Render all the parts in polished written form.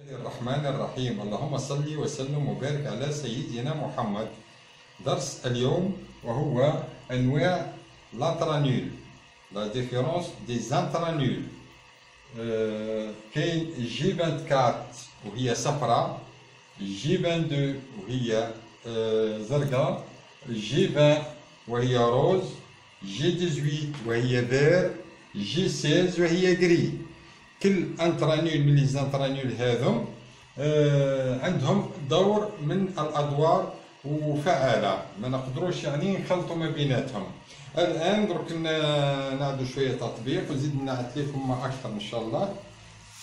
الرحمن الرحيم. اللهم صل وسلم وبارك على سيدنا محمد. درس اليوم وهو أنواع الانترانول، لا ديفيرونس دي زانترانول. كاين جي 24 وهي صفراء، جي 22 وهي زرقاء، جي 20 وهي روز، جي 18 وهي فير، جي 16 وهي غري. كل انترانول من لي زانترانول هذم عندهم دور من الادوار وفعاله، ما نقدروش يعني نخلطوا ما بيناتهم. الان درك نعدوا شويه تطبيق وزيد نعت لكم اكثر ان شاء الله.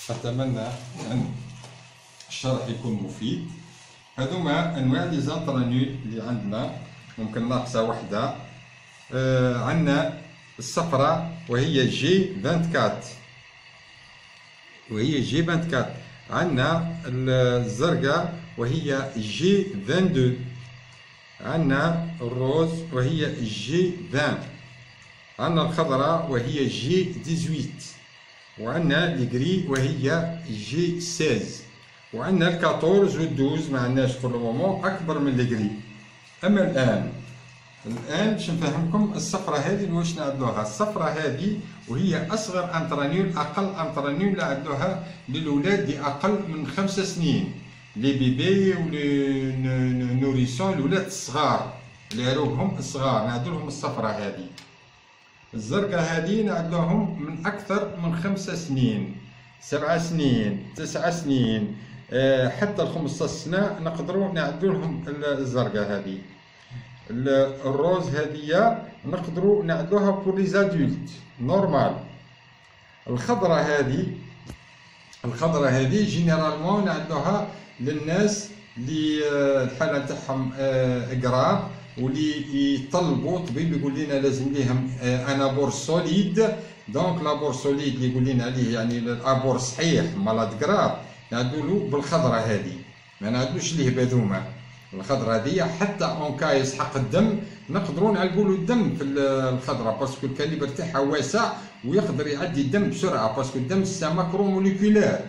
اتمنى ان الشرح يكون مفيد. هذوما انواع لي زانترانول اللي عندنا، ممكن ناقصه وحده. عندنا الصفراء وهي جي 24 عندنا الزرقاء وهي جي 22، عندنا الروز وهي جي 20، عندنا الخضراء وهي جي 18، وعندنا الجري وهي جي 16، وعندنا ال 14 و 12 ما عندناش في المومون اكبر من الجري. اما الان باش نفهمكم الصفرة هذه واش نعدلوها. الصفرة هذه وهي اصغر انترانول، اقل انترانول نعدلوها للولاد اللي اقل من 5 سنين، لي بيبي ولي نوريسون، الولاد الصغار اللي عروقهم الصغار نعدلهم الصفرة هذه. الزرقاء هذه نعدلوهم من اكثر من 5 سنين، 7 سنين، 9 سنين، حتى ال 15 سنة نقدروا نعدلهم الزرقاء هذه. الروز هذه نقدروا نعدلوها بور لي زادولت نورمال. الخضراء هذه جينيرالمون نعدلوها للناس اللي الحاله تاعهم قراب واللي يطلبوا طبيب يقول لنا لازم ليهم انابور سوليد. دونك لابور سوليد اللي يقول لنا عليه يعني الابور صحيح مرض قراب نعدلو بالخضراء هذه، ما نعدلوش ليه بذومه. الخضراء هذه حتى اون كا يسحق الدم نقدروا نعلقوا له الدم في الخضراء، باسكو الكاليبر تاعها واسع ويقدر يعدي الدم بسرعه، باسكو الدم سا ماكرو موليكولير.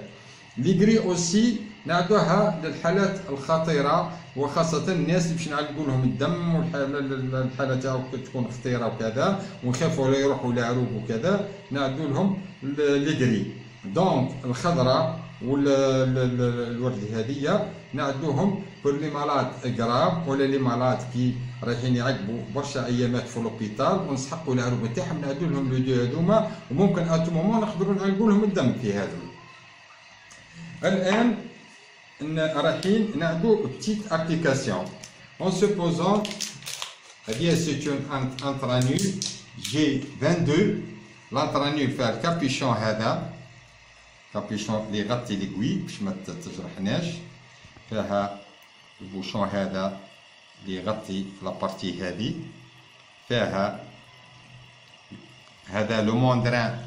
لي غري اوسي نعدوها للحالات الخطيره، وخاصه الناس اللي باش نعلقوا لهم الدم والحاله تاعو تكون خطيره وكذا ونخافوا ولا يروحوا لعروق وكذا، نعدوا لهم لي غري. دونك الخضراء والورد هذه نعدوهم بور لي مالاد غراب ولا لي مالاد كي رايحين يعقبوا برشا ايامات في لوبيتال ونسحقوا العروق تاعهم، نعدو لهم لو دو هذوما، وممكن اتو مومون نقدروا نعلقوا لهم الدم في هذا. الان رايحين نعدو بتيت ابليكاسيون اون سوبوزون هذه سي اون انترانول جي 22. الانترانول فيها الكابيشون هذا، كابيشون اللي يغطي ليكوي باش ما تجرحناش، فيها البوشون هذا اللي يغطي لابارتي هذه، فيها هذا لو موندران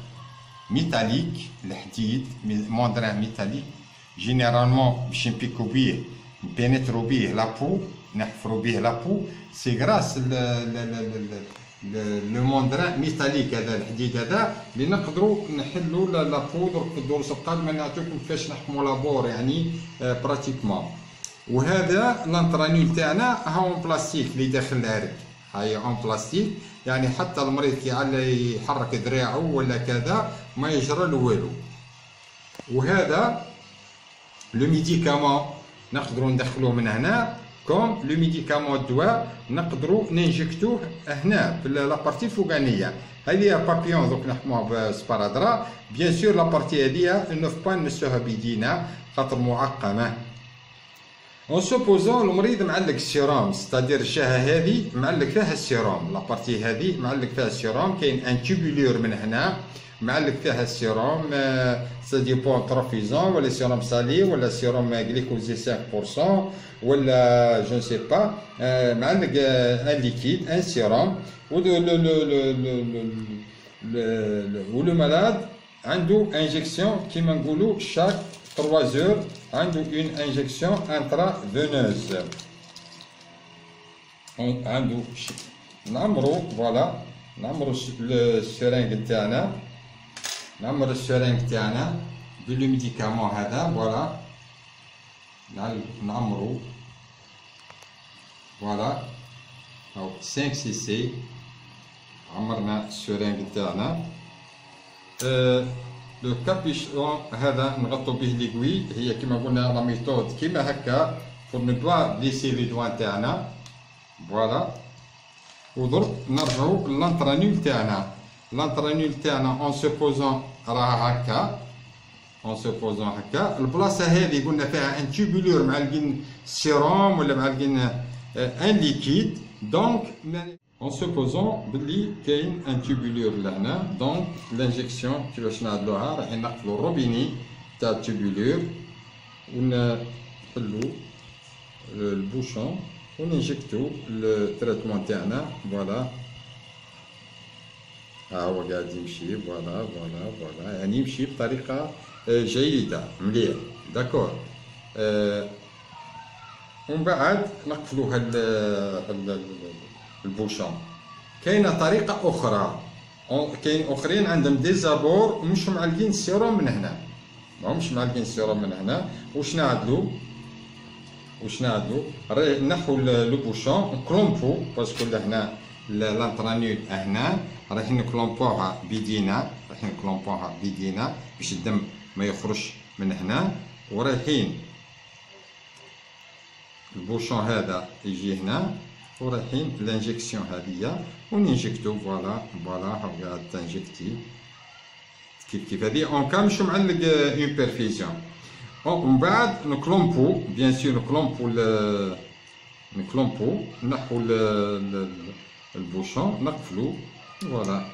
ميتاليك الحديد، موندران ميتاليك جينيرالمون باش نبيكو بيه نبينيترو بيه لابو، نحفرو بيه لابو. سي غراس لو موندران ميتاليك هذا الحديد هذا اللي نقدروا نحلوا لا بودر في الدروس القادمه نعطيكم كيفاش نحكموا لابور يعني براتيكمون. وهذا الانترانول تاعنا هاو بلاستيك اللي داخل العرق، هاي اون بلاستيك يعني حتى المريض كي على يحرك ذراعه ولا كذا ما يجرى له والو. وهذا لو ميديكامون نقدروا ندخلوه من هنا كوم لو ميديكامون دواء، نقدروا ننجكتوه هنا في لابارتي الفوقانيه. هذه بابيون دوك نحكموها بسبارادرا. بيان سور لابارتي هذه نوف با نمسوها بيدينا خاطر معقمه. اون سوبوزون المريض معلق السيروم، ستادير الشهة هذه معلق فيها السيروم، لابارتي هذه معلق فيها السيروم، كاين ان تيبولور من هنا معلق فيها السيروم، سا ديبون تروفيزون ولا سيروم سالي ولا سيروم غليكوزي 5% ولا جو سي با، معلق ان ليكيد ان سيروم. ولو مالاد عنده انجيكسيون كيما نقولوا شاك 3 heures عنده اون انجيكسيون انترافينوز، عنده نعمرو فوالا نعمرو السرنج تاعنا، نعمر السرنج تاعنا بلو ميديكامون هذا فوالا نعمرو فوالا أو 5 سي سي عمرنا السرنج تاعنا. لو كابيشون هذا نغطو به ليكوي، هي كيما قلنا لا ميثود كيما هكا بور نو با بليسي لي دوان تاعنا فوالا. ودرك نرجعو للانترانول تاعنا. الانترانول تاعنا اون سوبوزون راه هكا، اون سوبوزون هكا. البلاصه هذه قلنا فيها ان تيبولور معلقين سيروم ولا معلقين ان ليكيد. دونك en supposant بلي كاين ان تيبولور لهنا. دونك لانجيكسيون كيفاش نعدلوها؟ راح نقفلو الروبيني تاع التيبولور ونحلو البوشون وننجكتو التريتمون تاعنا فوالا. ها هو قاعد يمشي فوالا فوالا فوالا، يعني يمشي بطريقه جيده مليح داكور. ومن بعد نقفلو هاد البوشون. كاينه طريقه اخرى، كاين اخرين عندهم ديزابور مش معلقين السيروم من هنا، ماهمش معلقين السيروم من هنا. واش نعدلو نحو لو بوشون نكلومبو، باسكو لهنا لانترانول هنا راح نكلومبوها بيدينا، باش الدم ما يخرجش من هنا. ورايحين البوشون هذا يجي هنا، ورايحين لانجيكسيون هذيا وننجكتو فوالا ها قاعد تنجكتي كيف هذه اون كان مش معلق اون بيرفيزيون. ومن بعد نكلومبو بيان سور نكلومبو نحو البوشون نقفلو فوالا.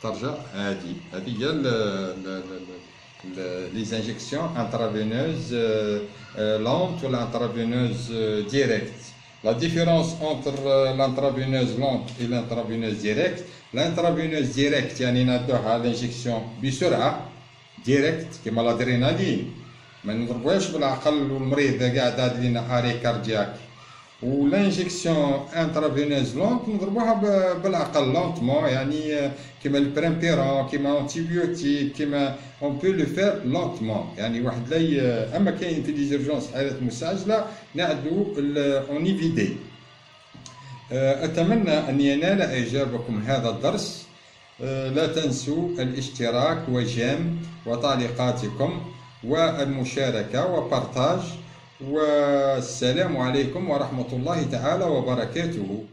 ترجع هذه هي لي انجيكسيون انترافينوز لونت ولا انترافينوز ديريكت. La différence entre l'intraveineuse lente et l'intraveineuse directe, l'intraveineuse directe يعني نعطوها l'injection بسرعة ديريكت كيما لادرينالين، ما نضربوهاش بالعقل والمريض قاعد لينا اري كاردياك. والانجيكسيون انترافينوز لونت نضربوها بالعقل لونتمون، يعني كيما البريمبيرون كيما انتيبيوتيك كيما اون بو لو فير لونتمون، يعني واحد لا. اما كاين في ليزيرجونس حالات مستعجله نعدو اون ايفيدي. اتمنى ان ينال اعجابكم هذا الدرس. لا تنسوا الاشتراك وجيم وتعليقاتكم والمشاركه وبارتاج. والسلام عليكم ورحمة الله تعالى وبركاته.